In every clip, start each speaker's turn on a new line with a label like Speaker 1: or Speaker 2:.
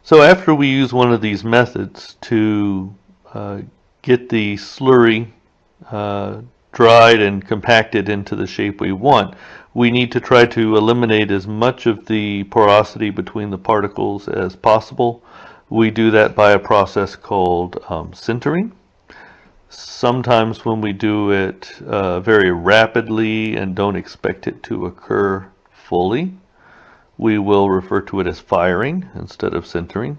Speaker 1: So after we use one of these methods to get the slurry uh, dried and compacted into the shape we want, we need to try to eliminate as much of the porosity between the particles as possible. We do that by a process called sintering. Sometimes when we do it very rapidly and don't expect it to occur fully, we will refer to it as firing instead of sintering.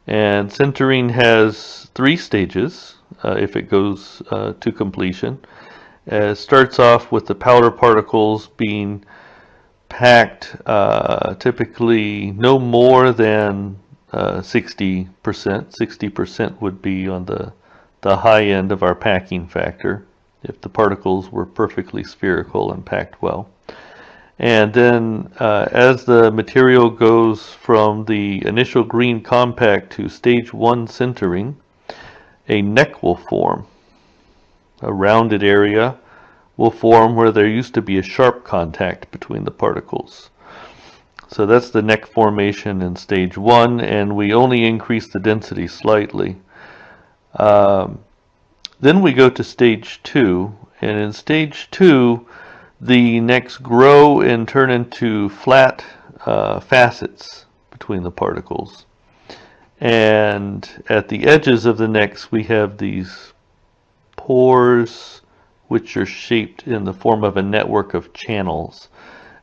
Speaker 1: And sintering has 3 stages if it goes to completion. It starts off with the powder particles being packed typically no more than 60%. 60% would be on the high end of our packing factor if the particles were perfectly spherical and packed well. And then as the material goes from the initial green compact to stage 1 sintering, a neck will form. A rounded area will form where there used to be a sharp contact between the particles. So that's the neck formation in stage 1, and we only increase the density slightly. Then we go to stage 2, and in stage 2, the necks grow and turn into flat facets between the particles. And at the edges of the necks, we have these pores, which are shaped in the form of a network of channels.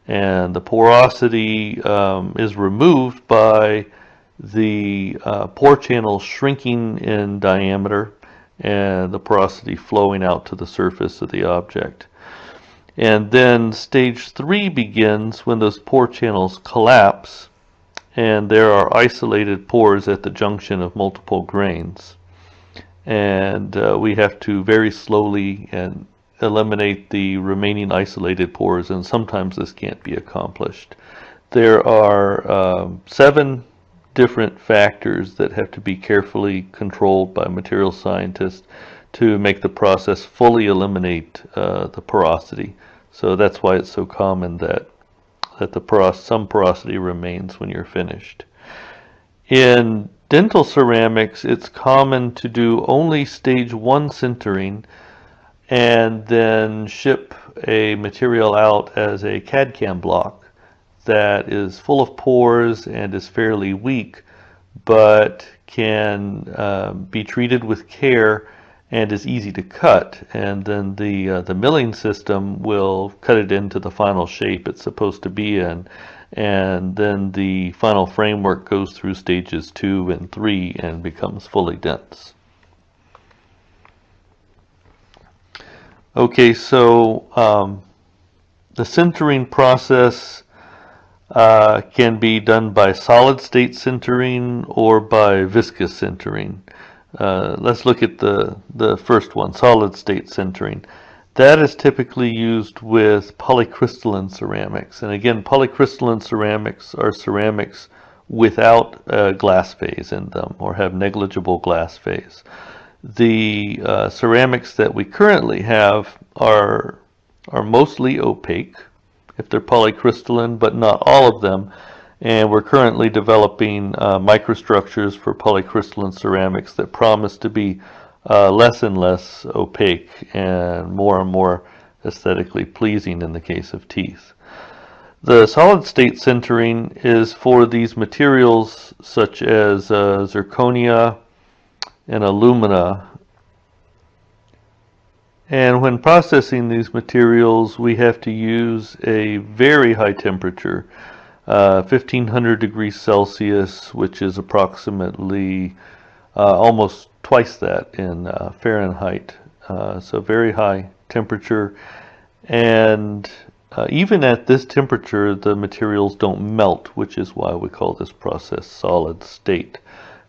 Speaker 1: And the porosity is removed by the pore channels shrinking in diameter and the porosity flowing out to the surface of the object. And then stage 3 begins when those pore channels collapse and there are isolated pores at the junction of multiple grains. And we have to very slowly and eliminate the remaining isolated pores, and sometimes this can't be accomplished. There are 7 different factors that have to be carefully controlled by material scientists to make the process fully eliminate the porosity. So that's why it's so common that some porosity remains when you're finished. In dental ceramics, it's common to do only stage 1 sintering and then ship a material out as a CAD/CAM block that is full of pores and is fairly weak, but can be treated with care and is easy to cut. And then the milling system will cut it into the final shape it's supposed to be in. And then the final framework goes through stages 2 and 3 and becomes fully dense. Okay, so the sintering process can be done by solid state sintering or by viscous sintering. Let's look at the first one, solid state sintering. That is typically used with polycrystalline ceramics. And again, polycrystalline ceramics are ceramics without a glass phase in them or have negligible glass phase. The ceramics that we currently have are mostly opaque if they're polycrystalline, but not all of them. And we're currently developing microstructures for polycrystalline ceramics that promise to be less and less opaque and more aesthetically pleasing in the case of teeth. The solid state sintering is for these materials such as zirconia and alumina. And when processing these materials, we have to use a very high temperature, 1500 degrees Celsius, which is approximately almost twice that in Fahrenheit. So very high temperature. And even at this temperature, the materials don't melt, which is why we call this process solid state.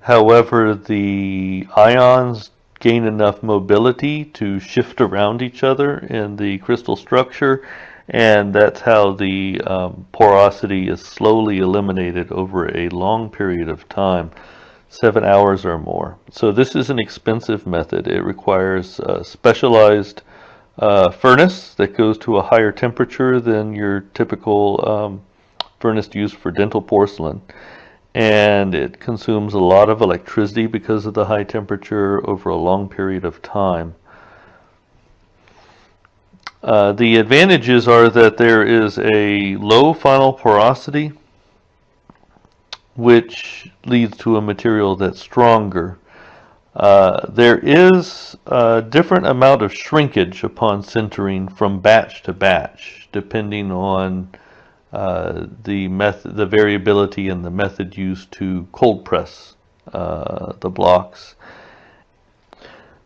Speaker 1: However, the ions gain enough mobility to shift around each other in the crystal structure, and that's how the porosity is slowly eliminated over a long period of time, 7 hours or more. So this is an expensive method. It requires a specialized furnace that goes to a higher temperature than your typical furnace used for dental porcelain. and it consumes a lot of electricity because of the high temperature over a long period of time. The advantages are that there is a low final porosity, which leads to a material that's stronger. There is a different amount of shrinkage upon sintering from batch to batch, depending on the variability in the method used to cold press the blocks.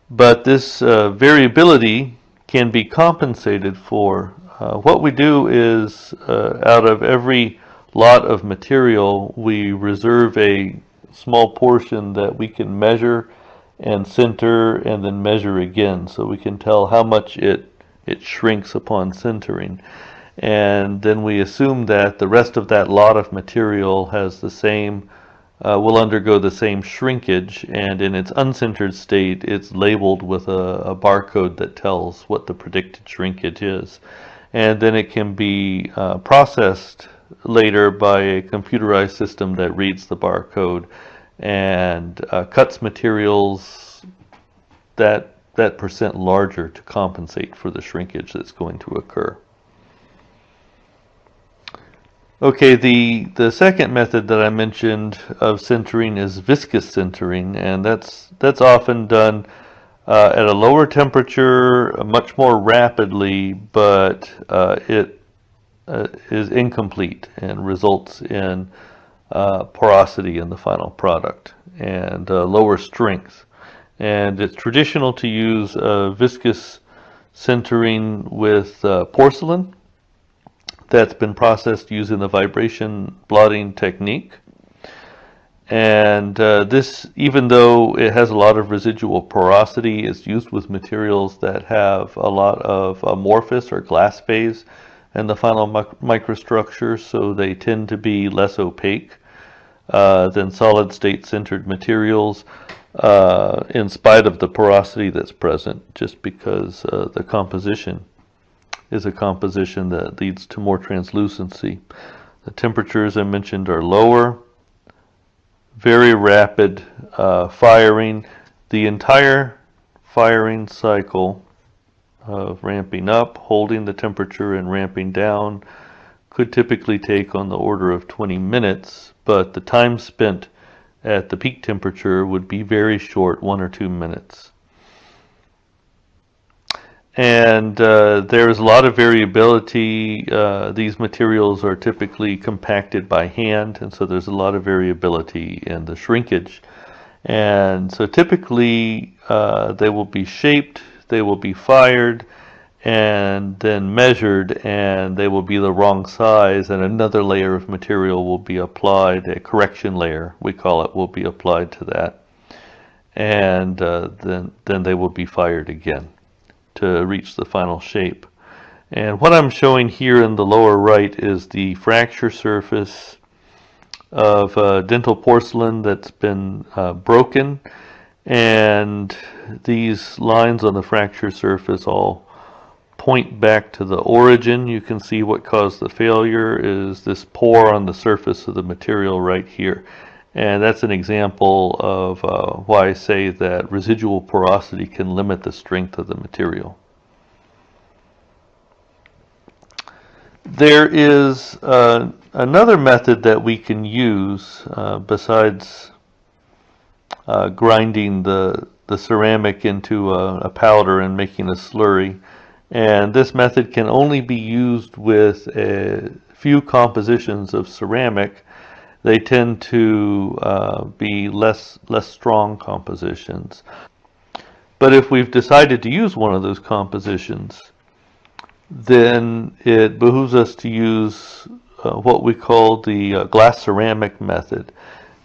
Speaker 1: But this variability can be compensated for. What we do is, out of every lot of material, we reserve a small portion that we can measure and sinter and then measure again, so we can tell how much it shrinks upon sintering. And then we assume that the rest of that lot of material has the same will undergo the same shrinkage, and in its unsintered state it's labeled with a barcode that tells what the predicted shrinkage is. And then it can be processed later by a computerized system that reads the barcode and cuts materials that percent larger to compensate for the shrinkage that's going to occur. Okay, the second method that I mentioned of sintering is viscous sintering, and that's often done at a lower temperature, much more rapidly, but it is incomplete and results in porosity in the final product and lower strength. And it's traditional to use viscous sintering with porcelain that's been processed using the vibration blotting technique. And this, even though it has a lot of residual porosity, is used with materials that have a lot of amorphous or glass phase in the final microstructure, so they tend to be less opaque than solid state sintered materials, in spite of the porosity that's present, just because the composition is a composition that leads to more translucency. The temperatures I mentioned are lower, very rapid firing. The entire firing cycle of ramping up, holding the temperature, and ramping down could typically take on the order of 20 minutes, but the time spent at the peak temperature would be very short, 1 or 2 minutes. And there's a lot of variability. These materials are typically compacted by hand, and so there's a lot of variability in the shrinkage. And so typically they will be shaped, they will be fired, and then measured, and they will be the wrong size, and another layer of material will be applied, a correction layer, we call it, will be applied to that. And then they will be fired again to reach the final shape. And what I'm showing here in the lower right is the fracture surface of dental porcelain that's been broken, and these lines on the fracture surface all point back to the origin. You can see what caused the failure is this pore on the surface of the material right here. And that's an example of why I say that residual porosity can limit the strength of the material. There is another method that we can use besides grinding the ceramic into a powder and making a slurry. And this method can only be used with a few compositions of ceramic. They tend to be less strong compositions. But if we've decided to use one of those compositions, then it behooves us to use what we call the glass ceramic method.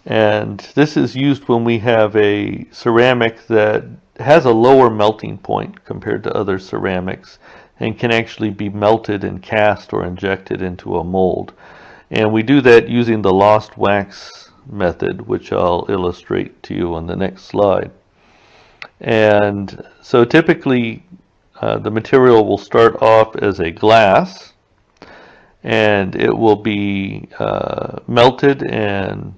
Speaker 1: And this is used when we have a ceramic that has a lower melting point compared to other ceramics and can actually be melted and cast or injected into a mold. And we do that using the lost wax method, which I'll illustrate to you on the next slide. And so typically the material will start off as a glass, and it will be melted and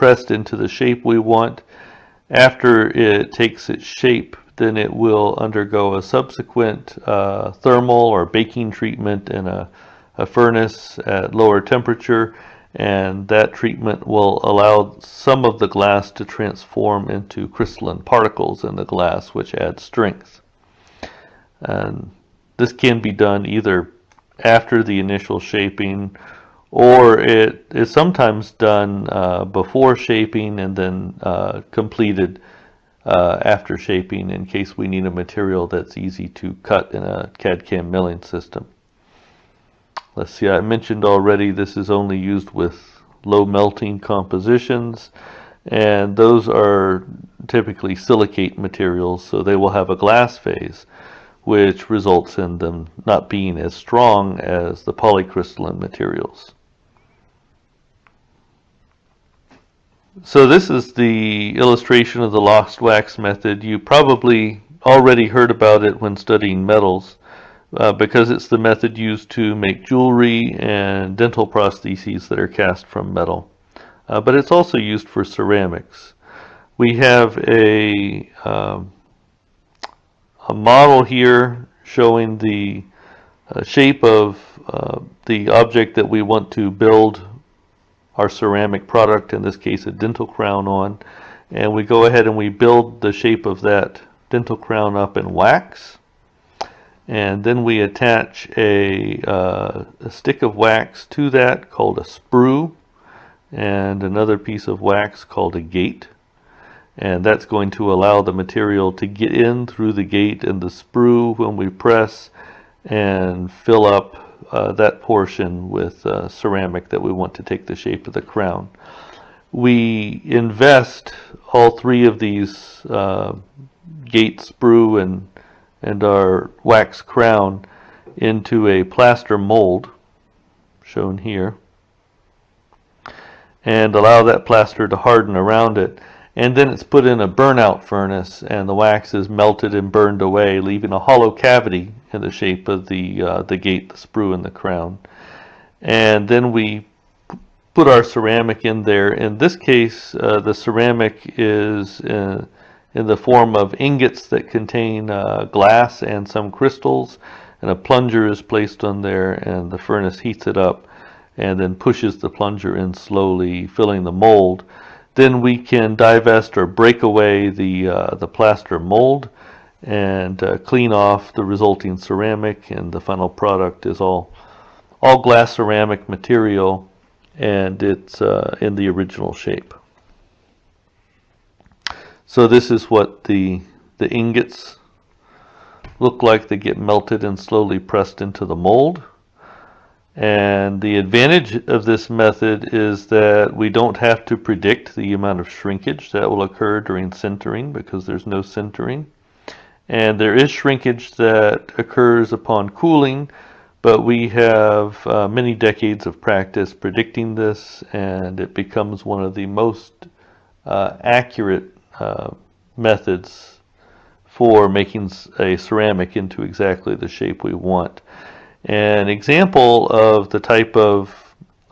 Speaker 1: pressed into the shape we want. After it takes its shape, then it will undergo a subsequent thermal or baking treatment in a furnace at lower temperature, and that treatment will allow some of the glass to transform into crystalline particles in the glass, which adds strength. And this can be done either after the initial shaping, or it is sometimes done before shaping and then completed after shaping, in case we need a material that's easy to cut in a CAD/CAM milling system. Let's see, I mentioned already this is only used with low melting compositions, and those are typically silicate materials, so they will have a glass phase, which results in them not being as strong as the polycrystalline materials. So this is the illustration of the lost wax method. You probably already heard about it when studying metals, because it's the method used to make jewelry and dental prostheses that are cast from metal. But it's also used for ceramics. We have a model here showing the shape of the object that we want to build our ceramic product, in this case a dental crown, on, and we go ahead and we build the shape of that dental crown up in wax, and then we attach a stick of wax to that called a sprue, and another piece of wax called a gate, and that's going to allow the material to get in through the gate and the sprue when we press, and fill up that portion with ceramic that we want to take the shape of the crown. We invest all three of these gate, sprue, and our wax crown into a plaster mold, shown here, and allow that plaster to harden around it. And then it's put in a burnout furnace, and the wax is melted and burned away, leaving a hollow cavity in the shape of the gate, the sprue, and the crown. And then we put our ceramic in there. In this case, the ceramic is in the form of ingots that contain glass and some crystals, and a plunger is placed on there, and the furnace heats it up and then pushes the plunger in slowly, filling the mold. Then we can divest or break away the plaster mold and clean off the resulting ceramic, and the final product is all glass ceramic material, and it's in the original shape. So this is what the ingots look like. They get melted and slowly pressed into the mold. And the advantage of this method is that we don't have to predict the amount of shrinkage that will occur during sintering, because there's no sintering. And there is shrinkage that occurs upon cooling, but we have many decades of practice predicting this, and it becomes one of the most accurate methods for making a ceramic into exactly the shape we want. An example of the type of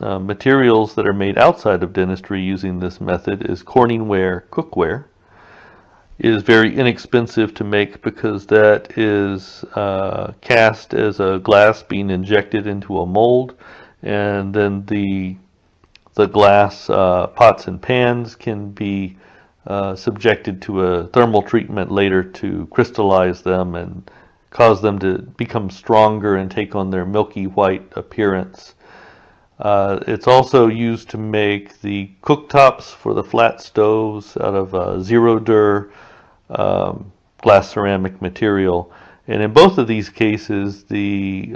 Speaker 1: materials that are made outside of dentistry using this method is Corningware cookware. It is very inexpensive to make because that is cast as a glass being injected into a mold, and then the glass pots and pans can be subjected to a thermal treatment later to crystallize them and cause them to become stronger and take on their milky white appearance. It's also used to make the cooktops for the flat stoves out of zero-dur glass ceramic material. And in both of these cases, the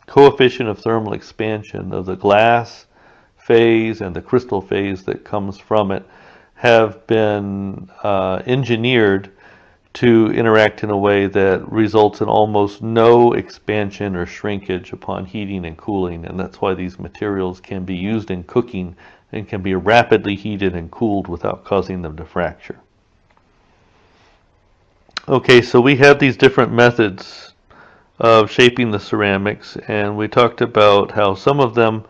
Speaker 1: coefficient of thermal expansion of the glass phase and the crystal phase that comes from it have been engineered to interact in a way that results in almost no expansion or shrinkage upon heating and cooling, and that's why these materials can be used in cooking and can be rapidly heated and cooled without causing them to fracture. Okay, so we have these different methods of shaping the ceramics, and we talked about how some of them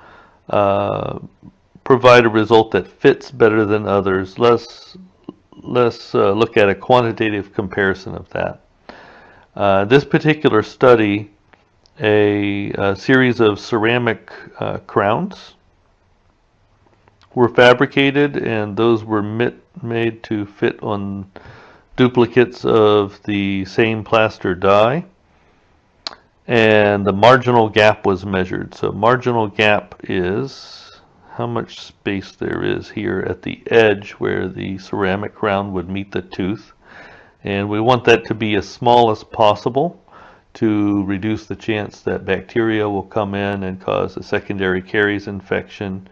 Speaker 1: provide a result that fits better than others. Let's look at a quantitative comparison of that. This particular study, a series of ceramic crowns were fabricated, and those were made to fit on duplicates of the same plaster die, and the marginal gap was measured. So marginal gap is how much space there is here at the edge where the ceramic crown would meet the tooth, and we want that to be as small as possible to reduce the chance that bacteria will come in and cause a secondary caries infection.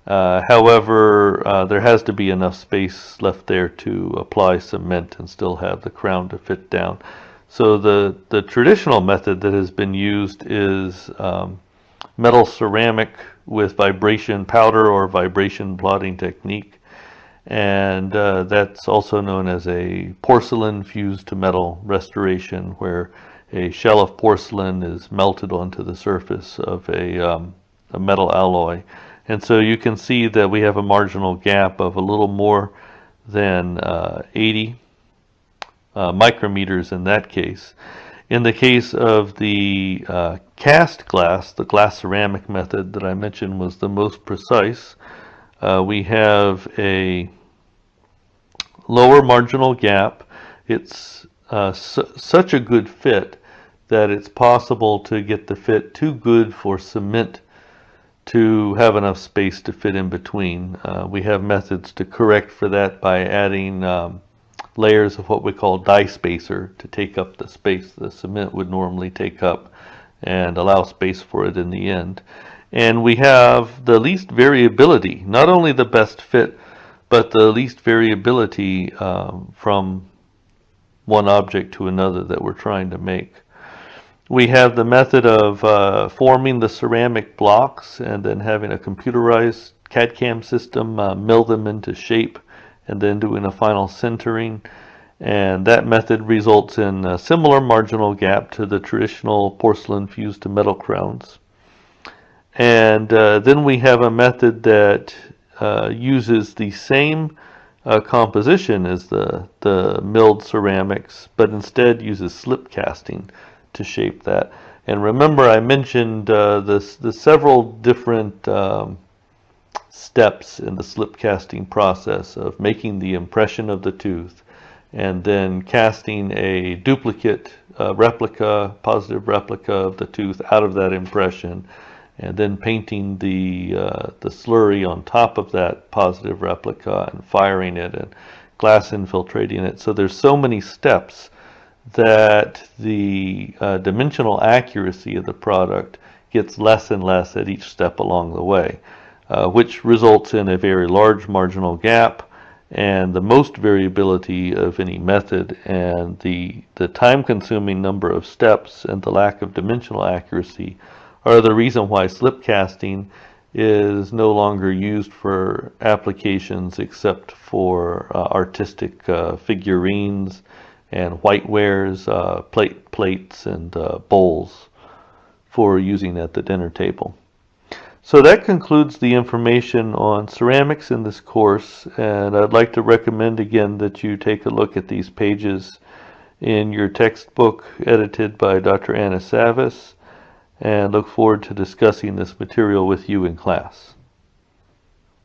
Speaker 1: However, there has to be enough space left there to apply cement and still have the crown to fit down. So the traditional method that has been used is metal ceramic with vibration powder or vibration blotting technique, and that's also known as a porcelain fused to metal restoration, where a shell of porcelain is melted onto the surface of a metal alloy. And so you can see that we have a marginal gap of a little more than 80 micrometers in that case. In the case of the cast glass, the glass ceramic method that I mentioned was the most precise. We have a lower marginal gap. It's such a good fit that it's possible to get the fit too good for cement to have enough space to fit in between. We have methods to correct for that by adding layers of what we call die spacer to take up the space the cement would normally take up and allow space for it in the end. And we have the least variability, not only the best fit, but the least variability from one object to another that we're trying to make. We have the method of forming the ceramic blocks and then having a computerized CAD/CAM system mill them into shape and then doing a final sintering. And that method results in a similar marginal gap to the traditional porcelain fused to metal crowns. And then we have a method that uses the same composition as the milled ceramics, but instead uses slip casting to shape that. And remember, I mentioned the several different steps in the slip casting process of making the impression of the tooth and then casting a duplicate replica, positive replica of the tooth out of that impression, and then painting the slurry on top of that positive replica and firing it and glass infiltrating it. So there's so many steps that the dimensional accuracy of the product gets less and less at each step along the way, which results in a very large marginal gap and the most variability of any method, and the time-consuming number of steps and the lack of dimensional accuracy are the reason why slip casting is no longer used for applications except for artistic figurines and whitewares, plates, and bowls for using at the dinner table. So that concludes the information on ceramics in this course, and I'd like to recommend again that you take a look at these pages in your textbook edited by Dr. Anna Savas, and look forward to discussing this material with you in class.